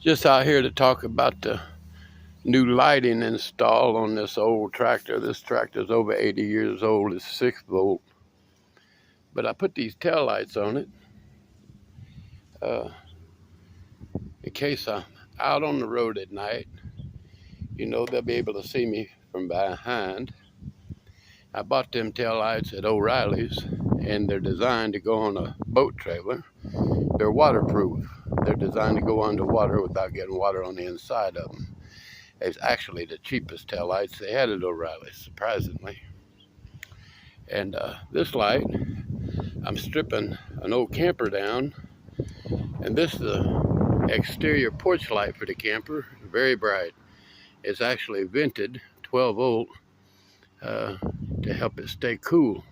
Just out here to talk about the new lighting installed on this old tractor. This tractor is over 80 years old. It's 6 volt. But I put these tail lights on it uh, in case I'm out on the road at night. You know, they'll be able to see me from behind. I bought them tail lights at O'Reilly's, and they're designed to go on a boat trailer. They're waterproof. They're designed to go underwater without getting water on the inside of them. It's actually the cheapest tail lights they had at O'Reilly's, surprisingly. And this light, I'm stripping an old camper down, and this is the exterior porch light for the camper, very bright. It's actually vented 12 volt to help it stay cool.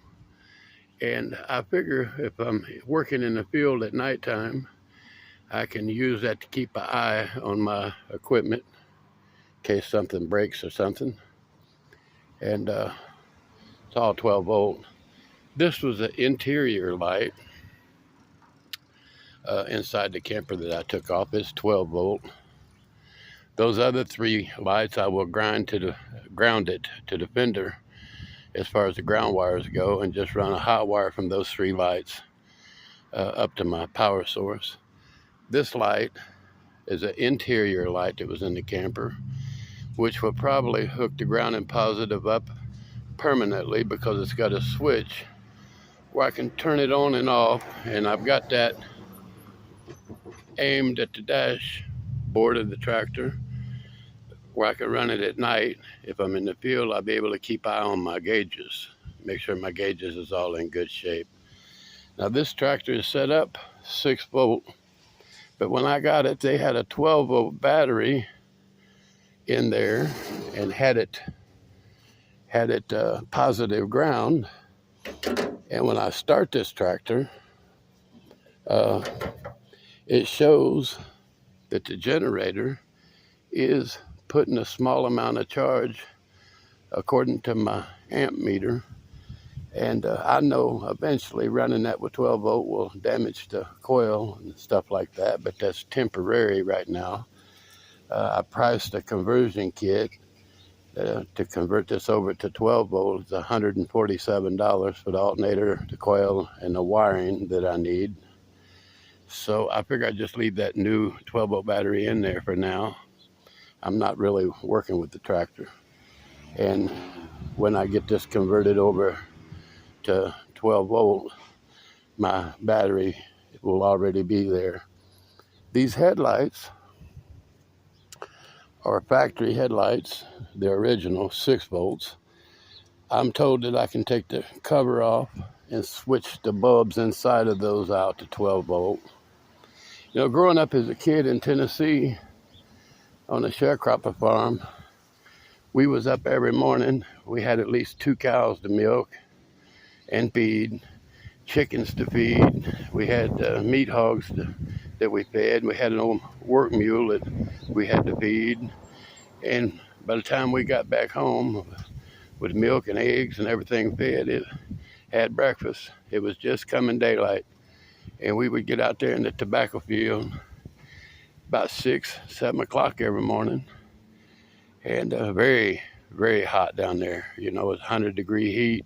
And I figure if I'm working in the field at nighttime, I can use that to keep an eye on my equipment in case something breaks or something. And it's all 12 volt. This was an interior light inside the camper that I took off. It's 12 volt. Those other 3 lights I will ground it to the fender as far as the ground wires go, and just run a hot wire from those 3 lights up to my power source. This light is an interior light that was in the camper, which will probably hook the grounding positive up permanently because it's got a switch where I can turn it on and off, and I've got that aimed at the dashboard of the tractor where I can run it at night. If I'm in the field, I'll be able to keep eye on my gauges, make sure my gauges is all in good shape. Now this tractor is set up 6 volt, but when I got it, they had a 12 volt battery in there and had it positive ground. And when I start this tractor, it shows that the generator is putting a small amount of charge according to my amp meter. And I know eventually running that with 12 volt will damage the coil and stuff like that, but that's temporary right now. I priced a conversion kit to convert this over to 12 volt. It's $147 for the alternator, the coil, and the wiring that I need. So I figure I'd just leave that new 12 volt battery in there for now. I'm not really working with the tractor. And when I get this converted over to 12 volt, my battery will already be there. These headlights are factory headlights. They're original 6 volts. I'm told that I can take the cover off and switch the bulbs inside of those out to 12 volt. You know, growing up as a kid in Tennessee on a sharecropper farm, we was up every morning. We had at least 2 cows to milk and feed, chickens to feed. We had meat hogs that we fed. We had an old work mule that we had to feed. And by the time we got back home with milk and eggs and everything fed, it had breakfast. It was just coming daylight. And we would get out there in the tobacco field about 6, 7 o'clock every morning. And very, very hot down there. You know, it's 100-degree heat.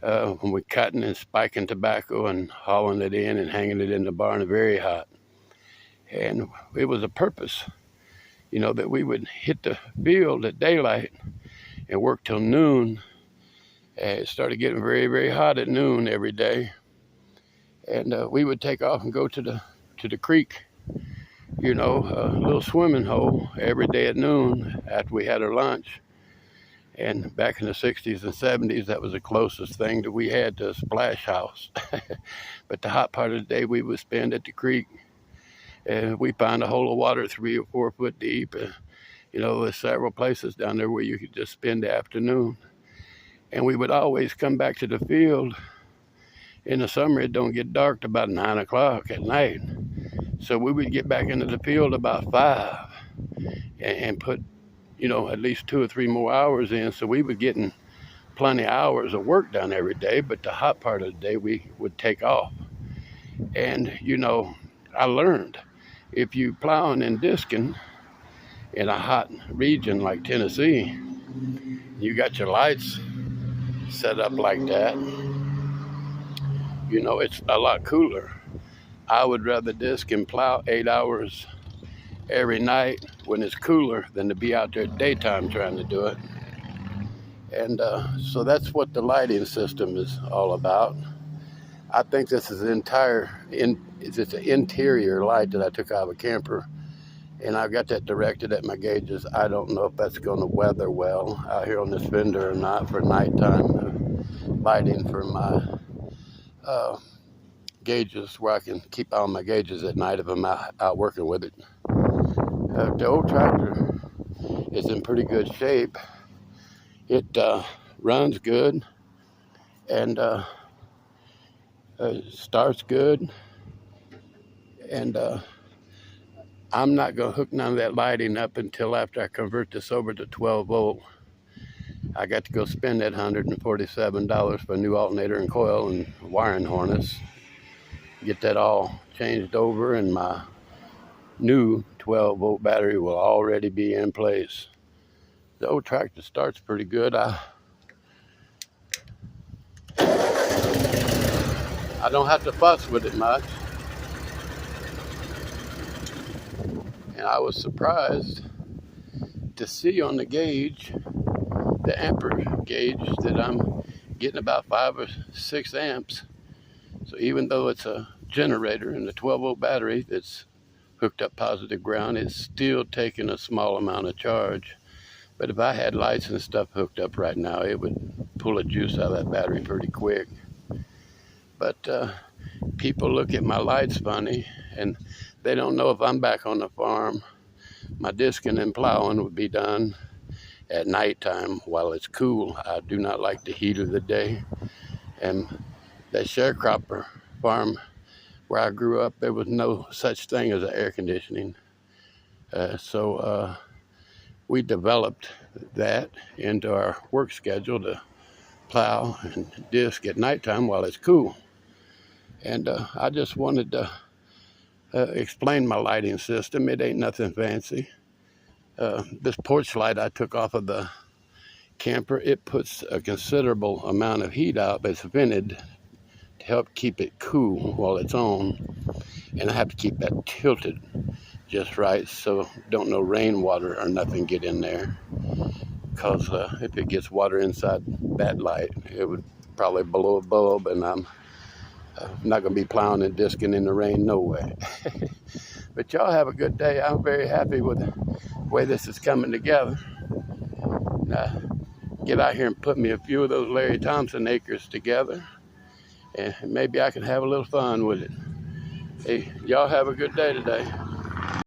When we're cutting and spiking tobacco and hauling it in and hanging it in the barn, very hot. And it was a purpose, you know, that we would hit the field at daylight and work till noon. It started getting very, very hot at noon every day. And we would take off and go to the creek, you know, a little swimming hole every day at noon after we had our lunch. And back in the 60s and 70s, that was the closest thing that we had to a splash house. But the hot part of the day we would spend at the creek. And we found a hole of water 3 or 4 foot deep. You know, there's several places down there where you could just spend the afternoon. And we would always come back to the field. In the summer, it don't get dark till about 9 o'clock at night. So we would get back into the field about 5 and put, you know, at least 2 or 3 more hours in. So we were getting plenty of hours of work done every day, but the hot part of the day we would take off. And, you know, I learned if you plowing and disking in a hot region like Tennessee, you got your lights set up like that, you know, it's a lot cooler. I would rather disc and plow 8 hours every night when it's cooler than to be out there at daytime trying to do it. And so that's what the lighting system is all about. I think this is it's an interior light that I took out of a camper, and I've got that directed at my gauges. I don't know if that's going to weather well out here on this fender or not for nighttime lighting for my gauges, where I can keep on my gauges at night if I'm out working with it. The old tractor is in pretty good shape. It runs good and starts good, and I'm not going to hook none of that lighting up until after I convert this over to 12 volt. I got to go spend that $147 for a new alternator and coil and wiring harness, get that all changed over, and my new 12 volt battery will already be in place. The old tractor starts pretty good. I don't have to fuss with it much. And I was surprised to see on the gauge, the ampere gauge, that I'm getting about 5 or 6 amps. So even though it's a generator and a 12 volt battery that's hooked up positive ground, it's still taking a small amount of charge. But if I had lights and stuff hooked up right now, it would pull the juice out of that battery pretty quick. But people look at my lights funny, and they don't know if I'm back on the farm. My disking and plowing would be done at nighttime while it's cool. I do not like the heat of the day. And that sharecropper farm where I grew up, there was no such thing as air conditioning. So we developed that into our work schedule to plow and disc at nighttime while it's cool. And I just wanted to explain my lighting system. It ain't nothing fancy. This porch light I took off of the camper, it puts a considerable amount of heat out, but it's vented to help keep it cool while it's on. And I have to keep that tilted just right so don't no rainwater or nothing get in there. Because if it gets water inside that light, it would probably blow a bulb, and I'm not going to be plowing and disking in the rain, no way. But y'all have a good day. I'm very happy with the way this is coming together. Get out here and put me a few of those Larry Thompson acres together, and maybe I can have a little fun with it. Hey, y'all have a good day today.